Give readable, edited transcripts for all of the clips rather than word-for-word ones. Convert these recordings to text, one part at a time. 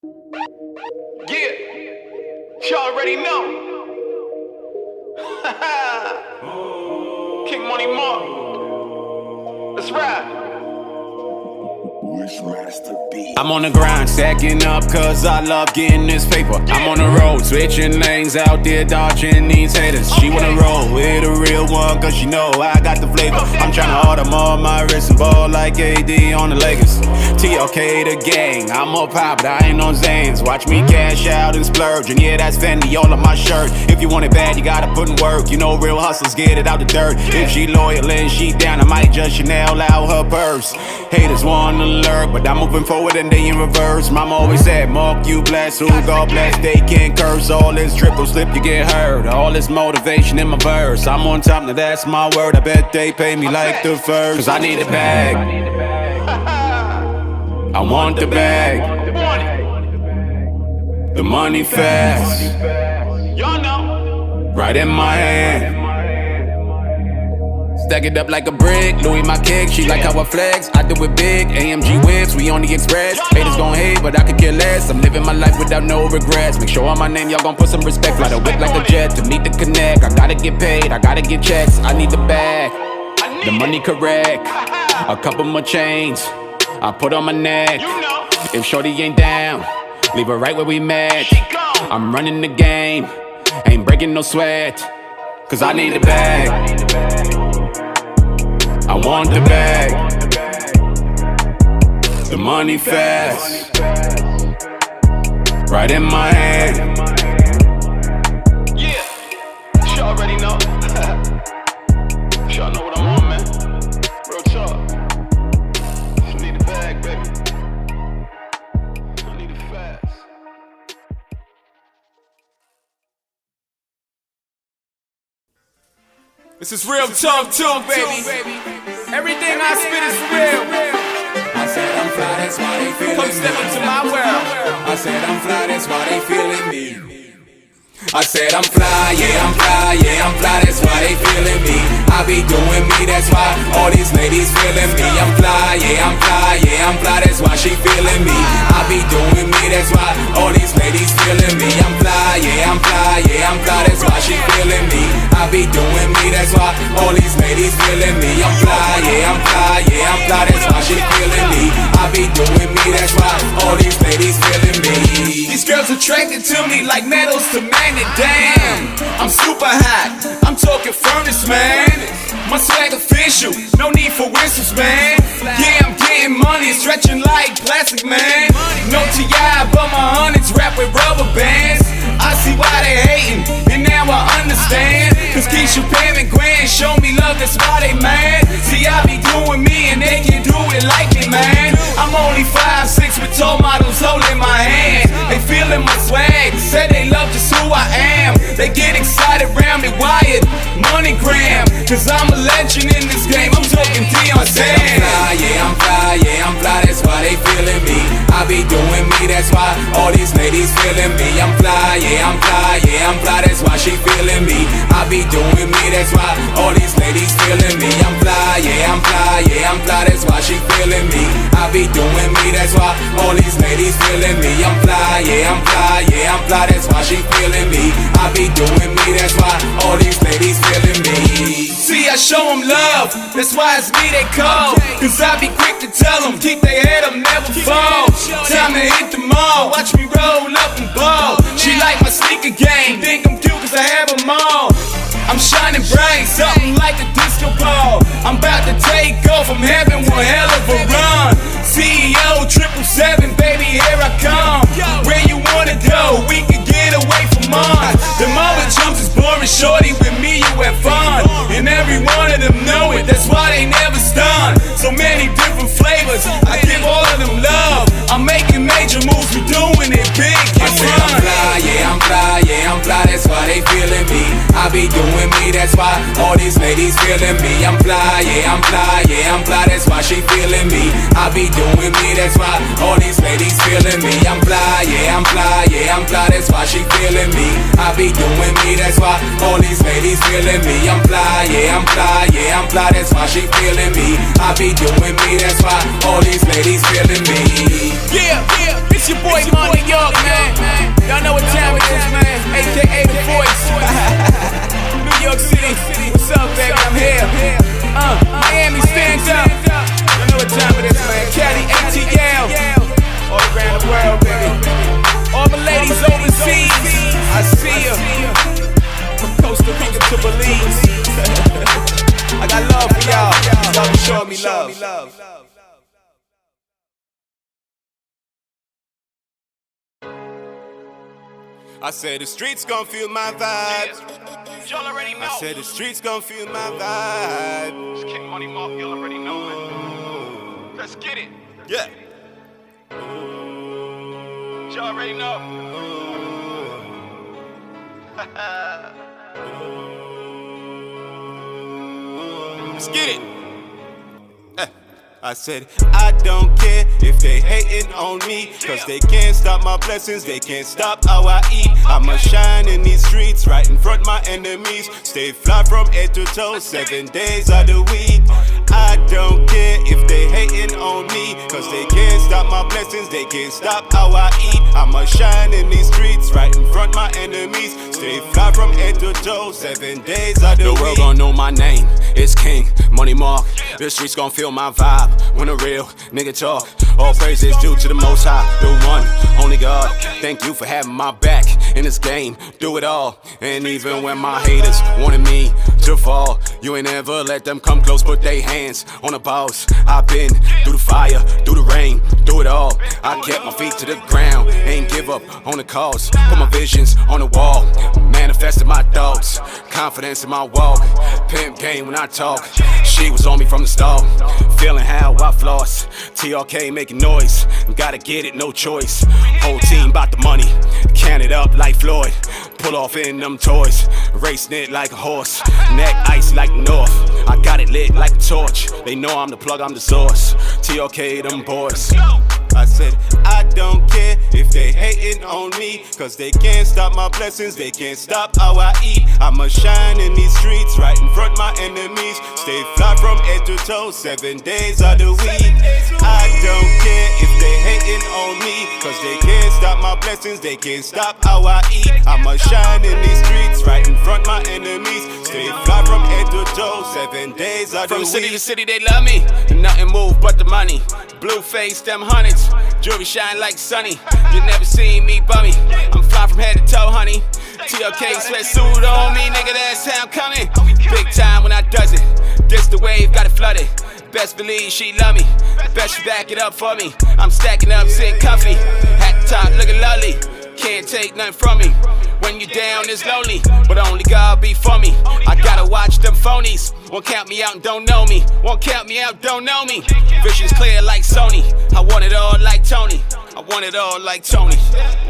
Yeah, you already know. King Money Mark. Let's ride. I'm on the grind, stacking up cause I love getting this paper. I'm on the road, switching lanes out there, dodging these haters. She wanna roll with a real one cause she know I got the flavor. I'm tryna order more on my wrist and ball like AD on the Lakers. TLK the gang, I'm up high but I ain't on Zanes. Watch me cash out and splurge, and yeah that's Fendi all on my shirt. If you want it bad you gotta put in work, you know real hustlers get it out the dirt. If she loyal and she down I might just Chanel out her purse. Haters wanna lurk but I'm moving forward and they in reverse. Mama always said, Mark you bless, who God bless, they can't curse. All this triple slip, you get hurt. All this motivation in my verse. I'm on top, now that's my word. I bet they pay me like the first. Cause I need a bag. I want the bag. The money fast. Y'all know. Right in my hand. Stack it up like a brick, Louis my kick, she like how I flex, I do it big, AMG whips, we on the express. Haters gon' hate, but I could care less, I'm living my life without no regrets. Make sure on my name, y'all gon' put some respect. Fly the whip like a jet, to meet the connect, I gotta get paid, I gotta get checks. I need the bag, the money correct, a couple more chains, I put on my neck. If shorty ain't down, leave her right where we met. I'm running the game, ain't breaking no sweat, cause I need a bag. I want the bag, the money fast, right in my hand. Yeah, you already know. Y'all know what I'm on, man. Real talk. Just need a bag, baby. I need it fast. This is real talk too, baby. Everything I spit is real. I said I'm fly, that's why they feeling Come me. step into my world. I said I'm fly, that's why they feeling me. I said I'm fly, yeah I'm fly, yeah I'm fly, that's why they feeling me. I be doing me, that's why all these ladies feeling me. I'm fly, yeah I'm fly, yeah I'm fly, that's why she feeling me. I be doing me, that's why all these ladies feeling me. I'm fly, yeah I'm fly, yeah I'm fly, that's why she feeling me. I be doing me, that's why all these ladies feeling me. I'm fly, yeah I'm fly, yeah I'm fly, that's why she feeling me. I be doing me, that's why all these ladies feeling me. These girls attracted to me like metals to magnet. Damn, I'm super hot. I'm talking furnace, man. My swag official, no need for whistles, man. Yeah, I'm getting money, stretching like plastic, man. No TI, but my hundreds wrapped with rubber bands. I see why they hating, and now I understand. Cause Keisha, Pam, and Gwen show me love, that's why they mad. See, I be doing me, and they can do it like me, man. I'm only 5'6" with tall models holding my hand. They feeling my swag, say they love just who I am. They get excited round me, wired, MoneyGram. Cause I'm a legend in this game, I'm talking Dion Sand. I'm fly, yeah I'm fly, that's why they feeling me. I be doing me, that's why all these ladies feeling me. I'm fly, yeah I'm fly, yeah I'm fly, that's why she feeling me. I be doing me, that's why all these ladies feeling me. I'm fly, yeah I'm fly, yeah I'm fly, that's why she feeling me. I be doing me, that's why all these ladies feeling me. I'm fly, yeah I'm fly, yeah I'm fly, that's why she feeling me. I be doing me, that's why all these ladies feeling me. See, I show them love, that's why it's me they call. Cause I be quick to tell them, keep their head up, never fall. Time to hit the mall, watch me roll up and ball. She like my sneaker game, think I'm cute cause I have them all. I'm shining bright, something like a disco ball. I'm about to take off, I'm having one hell of a run. CEO 777, baby, here I come. Where you wanna go, we can get away from Mars. Them other chumps is boring, shorty, with me you have fun. And every one of them know it, that's why they never stun. So many different flavors, I give all of them love. I'm making major moves, we doing it big, I said I'm fly, yeah I'm fly, yeah I'm fly, that's why they feeling me. I be doing me, that's why all these ladies feeling me. I'm fly, yeah I'm fly, yeah I'm fly, that's why she feeling me. I be doing me, that's why all these ladies feeling me. I'm fly, yeah I'm fly, yeah I'm fly, that's why she feeling me. I be doing me, that's why all these ladies feeling me. I'm fly, yeah I'm fly, yeah I'm fly, that's why she feeling me. I be doing me, that's why all these ladies feeling me. Yeah, it's your boy Money, yo. showing me love. I said the streets gon' feel my vibes. Y'all already know. I said the streets gon' feel my vibe. It's King Money Mark, y'all already know, man. Let's get it. Yeah. Y'all already know. Let's get it. I said, I don't care if they hating on me, cause they can't stop my blessings, they can't stop how I eat. I'ma shine in these streets, right in front my enemies. Stay fly from head to toe, 7 days of the week. I don't care if they hating on me, cause they can't stop my blessings, they can't stop how I eat. I'ma shine in these streets, right in front my enemies. Stay fly from head to toe, 7 days of the week. The world gon' know my name, it's King Money Mark. The streets gon' feel my vibe when a real nigga talk. All praises due to the Most High, the one, only God. Thank you for having my back in this game, do it all. And even when my haters wanted me to fall, you ain't ever let them come close, put they hands on the boss. I've been through the fire, through the rain, through it all. I kept my feet to the ground, ain't give up on the cause. Put my visions on the wall, manifested my thoughts. Confidence in my walk, pimp game when I talk. She was on me from the start, feeling how I floss. TRK making noise, gotta get it, no choice. Whole team bout the money, count it up like Floyd. Pull off in them toys, racing it like a horse. Neck icy like the North, I got it lit like a torch. They know I'm the plug, I'm the source. TRK them boys. I said, I don't care if they hating on me, cause they can't stop my blessings, they can't stop how I eat. I'ma shine in these streets, right in front my enemies. Stay fly from head to toe, 7 days of the week. I don't care if they hating on me, cause they can't stop my blessings, they can't stop how I eat. I'ma shine in these streets, right in front my enemies. Stay fly from head to toe, 7 days of the week. From city to city they love me, nothing move but the money. Blue face, them hundreds, jewelry shine like sunny. You never seen me bummy, I'm fly from head to toe, honey. TLK sweatsuit on me, nigga, that's how I'm coming. Big time when I does it, this the wave, got it flooded. Best believe she love me, best you back it up for me. I'm stacking up, sitting comfy, at the top looking lovely. Can't take nothing from me. When you down, it's lonely, but only God be for me. I gotta watch them phonies. Won't count me out and don't know me. Won't count me out, don't know me. Vision's clear like Sony. I want it all like Tony. I want it all like Tony.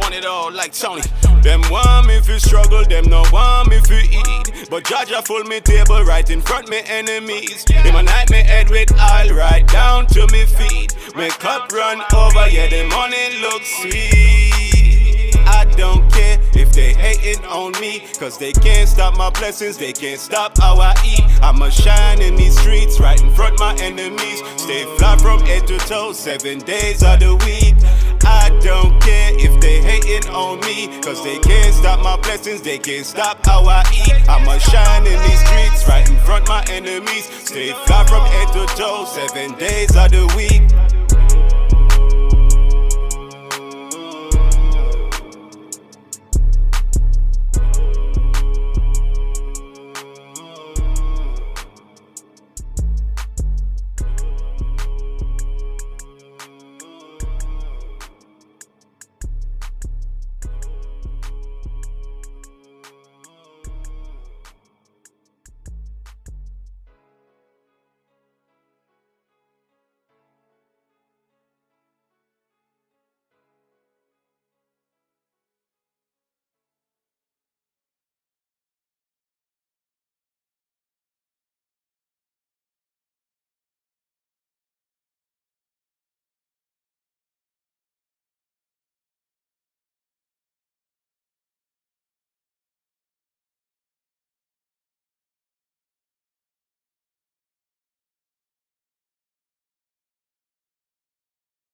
Want it all like Tony. Them want me fi struggle, them no want me fi eat. But Jaja full me table right in front me enemies. Them a night me head with oil right down to me feet. Me cup run over, yeah the money look sweet. I don't care if they hating on me, cause they can't stop my blessings, they can't stop how I eat. I'ma shine in these streets, right in front my enemies. Stay fly from head to toe, 7 days of the week. I don't care if they hating on me, cause they can't stop my blessings, they can't stop how I eat. I'ma shine in these streets, right in front my enemies. Stay fly from head to toe, 7 days of the week.